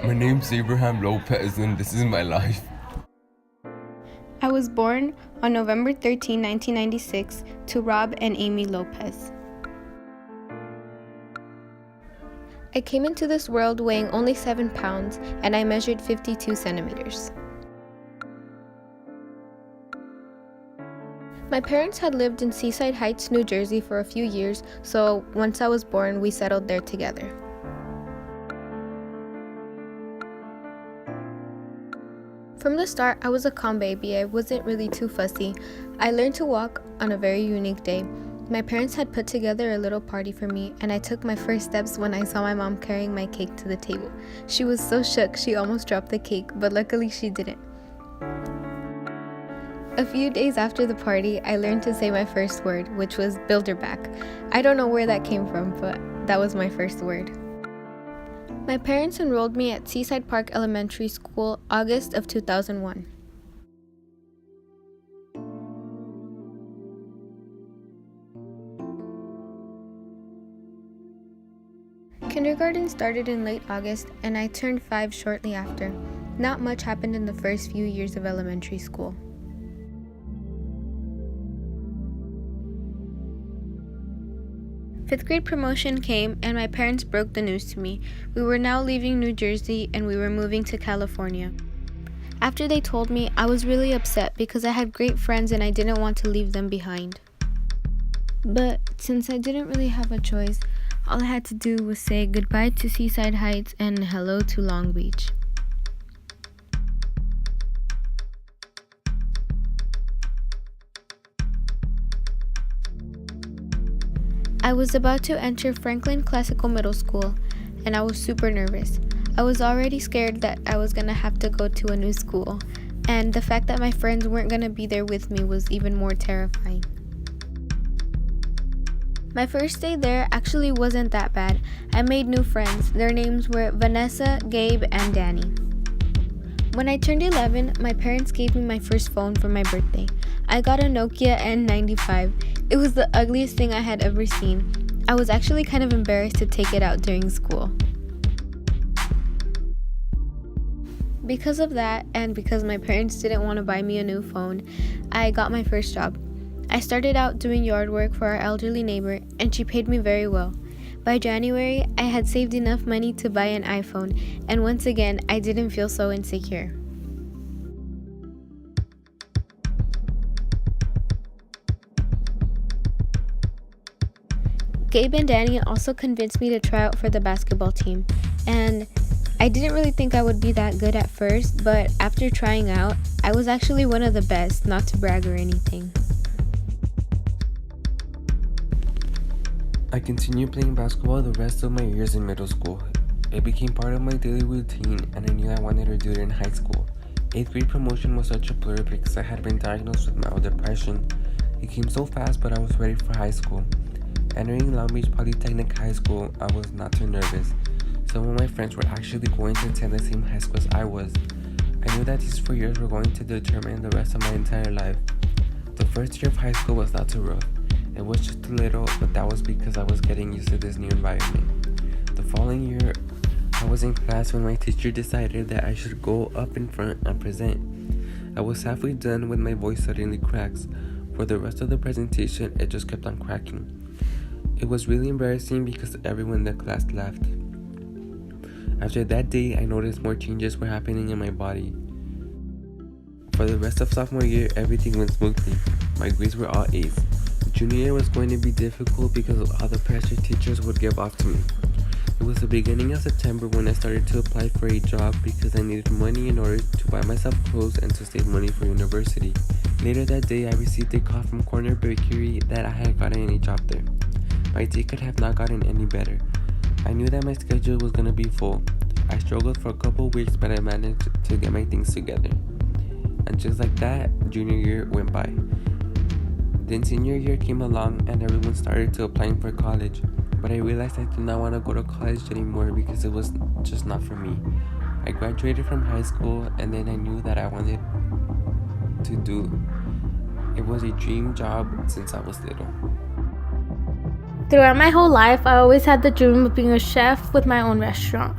My name's Abraham Lopez, and this is my life. I was born on November 13, 1996, to Rob and Amy Lopez. I came into this world weighing only 7 pounds, and I measured 52 centimeters. My parents had lived in Seaside Heights, New Jersey for a few years, so once I was born, we settled there together. From the start, I was a calm baby. I wasn't really too fussy. I learned to walk on a very unique day. My parents had put together a little party for me, and I took my first steps when I saw my mom carrying my cake to the table. She was so shook she almost dropped the cake, but luckily she didn't. A few days after the party, I learned to say my first word, which was Bilderback. I don't know where that came from, but that was my first word. My parents enrolled me at Seaside Park Elementary School, August of 2001. Kindergarten started in late August, and I turned 5 shortly after. Not much happened in the first few years of elementary school. Fifth grade promotion came, and my parents broke the news to me. We were now leaving New Jersey, and we were moving to California. After they told me, I was really upset because I had great friends and I didn't want to leave them behind. But since I didn't really have a choice, all I had to do was say goodbye to Seaside Heights and hello to Long Beach. I was about to enter Franklin Classical Middle School, and I was super nervous. I was already scared that I was gonna have to go to a new school, and the fact that my friends weren't gonna be there with me was even more terrifying. My first day there actually wasn't that bad. I made new friends. Their names were Vanessa, Gabe, and Danny. When I turned 11, my parents gave me my first phone for my birthday. I got a Nokia N95. It was the ugliest thing I had ever seen. I was actually kind of embarrassed to take it out during school. Because of that, and because my parents didn't want to buy me a new phone, I got my first job. I started out doing yard work for our elderly neighbor, and she paid me very well. By January, I had saved enough money to buy an iPhone, and once again, I didn't feel so insecure. Gabe and Danny also convinced me to try out for the basketball team, and I didn't really think I would be that good at first, but after trying out, I was actually one of the best, not to brag or anything. I continued playing basketball the rest of my years in middle school. It became part of my daily routine, and I knew I wanted to do it in high school. 8th grade promotion was such a blur because I had been diagnosed with mild depression. It came so fast, but I was ready for high school. Entering Long Beach Polytechnic High School, I was not too nervous. Some of my friends were actually going to attend the same high school as I was. I knew that these 4 years were going to determine the rest of my entire life. The first year of high school was not too rough. It was just a little, but that was because I was getting used to this new environment. The following year, I was in class when my teacher decided that I should go up in front and present. I was halfway done when my voice suddenly cracks. For the rest of the presentation, it just kept on cracking. It was really embarrassing because everyone in the class laughed. After that day, I noticed more changes were happening in my body. For the rest of sophomore year, everything went smoothly. My grades were all A's. Junior year was going to be difficult because of all the pressure teachers would give off to me. It was the beginning of September when I started to apply for a job because I needed money in order to buy myself clothes and to save money for university. Later that day, I received a call from Corner Bakery that I had gotten a job there. My day could have not gotten any better. I knew that my schedule was going to be full. I struggled for a couple weeks, but I managed to get my things together. And just like that, junior year went by. Then senior year came along and everyone started to applying for college. But I realized I did not want to go to college anymore because it was just not for me. I graduated from high school and then I knew that I wanted to do. It was a dream job since I was little. Throughout my whole life, I always had the dream of being a chef with my own restaurant.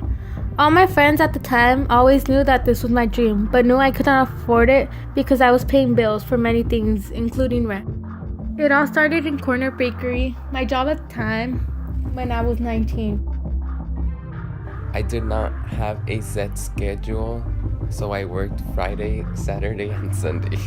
All my friends at the time always knew that this was my dream, but knew I could not afford it because I was paying bills for many things, including rent. It all started in Corner Bakery, my job at the time, when I was 19. I did not have a set schedule, so I worked Friday, Saturday, and Sunday.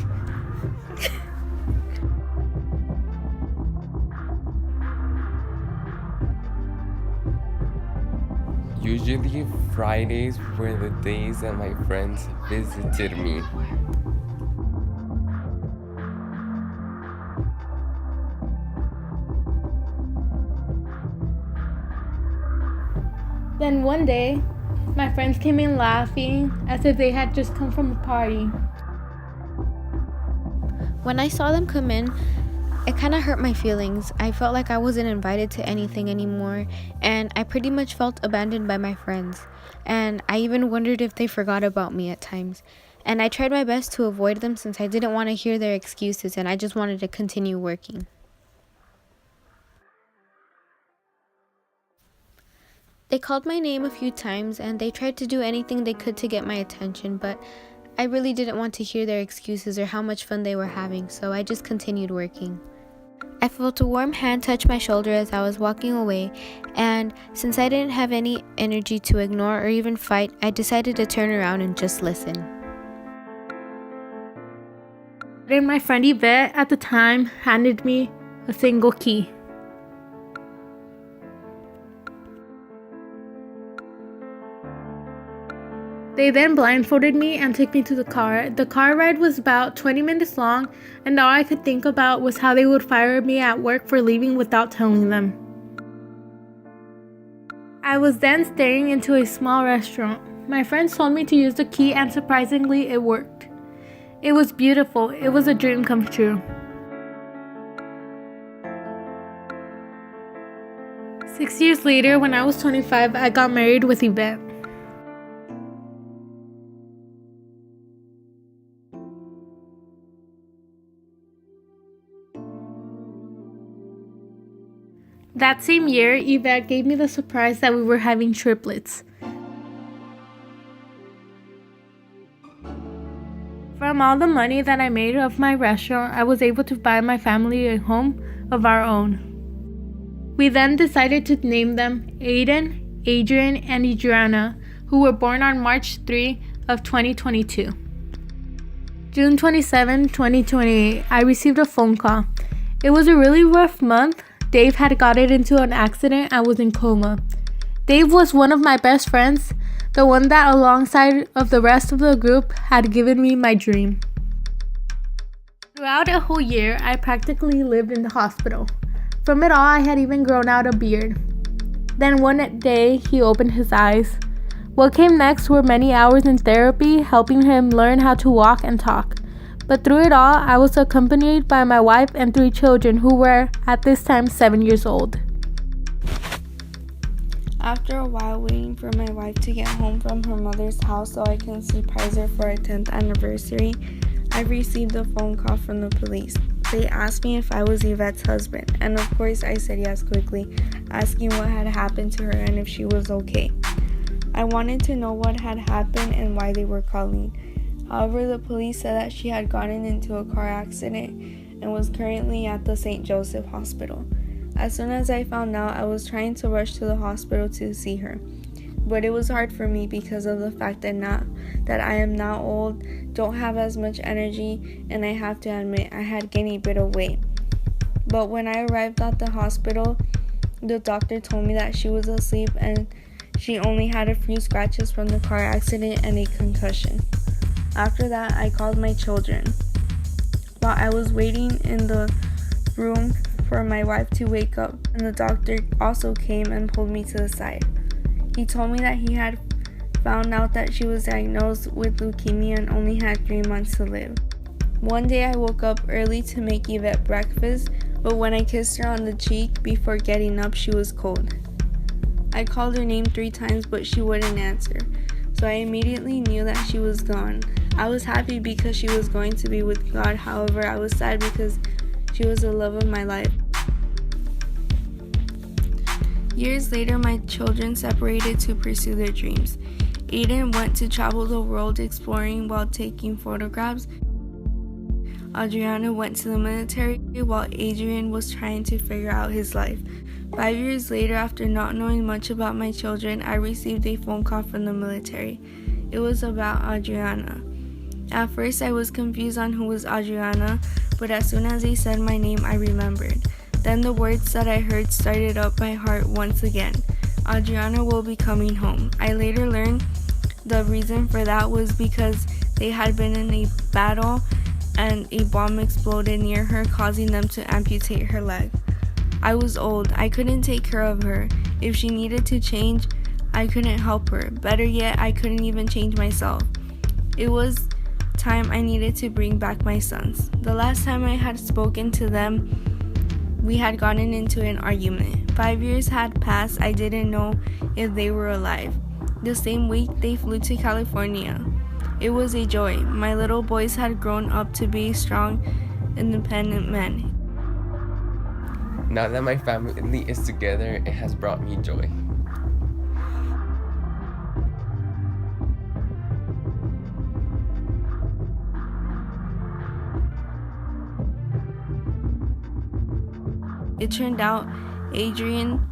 Usually Fridays were the days that my friends visited me. Then one day, my friends came in laughing as if they had just come from a party. When I saw them come in, it kind of hurt my feelings. I felt like I wasn't invited to anything anymore, and I pretty much felt abandoned by my friends. And I even wondered if they forgot about me at times. And I tried my best to avoid them since I didn't want to hear their excuses and I just wanted to continue working. They called my name a few times and they tried to do anything they could to get my attention, but I really didn't want to hear their excuses or how much fun they were having, so I just continued working. I felt a warm hand touch my shoulder as I was walking away, and since I didn't have any energy to ignore or even fight, I decided to turn around and just listen. Then my friend Yvette at the time handed me a single key. They then blindfolded me and took me to the car. The car ride was about 20 minutes long, and all I could think about was how they would fire me at work for leaving without telling them. I was then staring into a small restaurant. My friends told me to use the key, and surprisingly, it worked. It was beautiful. It was a dream come true. 6 years later, when I was 25, I got married with Yvette. That same year, Yvette gave me the surprise that we were having triplets. From all the money that I made off my restaurant, I was able to buy my family a home of our own. We then decided to name them Aiden, Adrian, and Adriana, who were born on March 3 of 2022. June 27, 2028, I received a phone call. It was a really rough month. Dave had gotten into an accident and was in coma. Dave was one of my best friends, the one that alongside of the rest of the group had given me my dream. Throughout a whole year, I practically lived in the hospital. From it all, I had even grown out a beard. Then one day, he opened his eyes. What came next were many hours in therapy, helping him learn how to walk and talk. But through it all, I was accompanied by my wife and 3 children who were, at this time, 7 years old. After a while waiting for my wife to get home from her mother's house so I can surprise her for our 10th anniversary, I received a phone call from the police. They asked me if I was Yvette's husband, and of course I said yes quickly, asking what had happened to her and if she was okay. I wanted to know what had happened and why they were calling. However, the police said that she had gotten into a car accident and was currently at the St. Joseph Hospital. As soon as I found out, I was trying to rush to the hospital to see her. But it was hard for me because of the fact that I am now old, don't have as much energy, and I have to admit I had gained a bit of weight. But when I arrived at the hospital, the doctor told me that she was asleep and she only had a few scratches from the car accident and a concussion. After that, I called my children. While I was waiting in the room for my wife to wake up, and the doctor also came and pulled me to the side. He told me that he had found out that she was diagnosed with leukemia and only had 3 months to live. One day I woke up early to make Yvette breakfast, but when I kissed her on the cheek before getting up, she was cold. I called her name 3 times, but she wouldn't answer, so I immediately knew that she was gone. I was happy because she was going to be with God. However, I was sad because she was the love of my life. Years later, my children separated to pursue their dreams. Aiden went to travel the world exploring while taking photographs. Adriana went to the military while Adrian was trying to figure out his life. 5 years later, after not knowing much about my children, I received a phone call from the military. It was about Adriana. At first, I was confused on who was Adriana, but as soon as they said my name, I remembered. Then the words that I heard started up my heart once again. Adriana will be coming home. I later learned the reason for that was because they had been in a battle and a bomb exploded near her, causing them to amputate her leg. I was old. I couldn't take care of her. If she needed to change, I couldn't help her. Better yet, I couldn't even change myself. It was time I needed to bring back my sons. The last time I had spoken to them, we had gotten into an argument. 5 years had passed. I didn't know if they were alive. The same week, they flew to California. It was a joy. My little boys had grown up to be strong, independent men. Now that my family is together, it has brought me joy. It turned out Adrian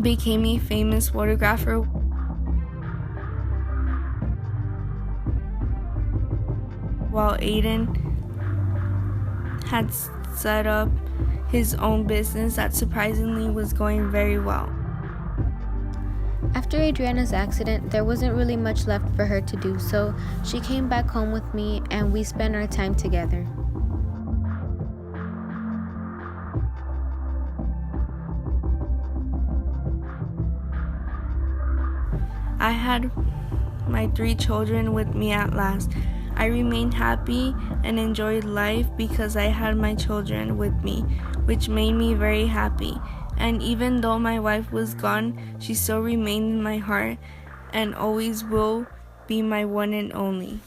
became a famous photographer, while Aiden had set up his own business that surprisingly was going very well. After Adriana's accident, there wasn't really much left for her to do, so she came back home with me and we spent our time together. I had my 3 children with me at last. I remained happy and enjoyed life because I had my children with me, which made me very happy. And even though my wife was gone, she still remained in my heart and always will be my one and only.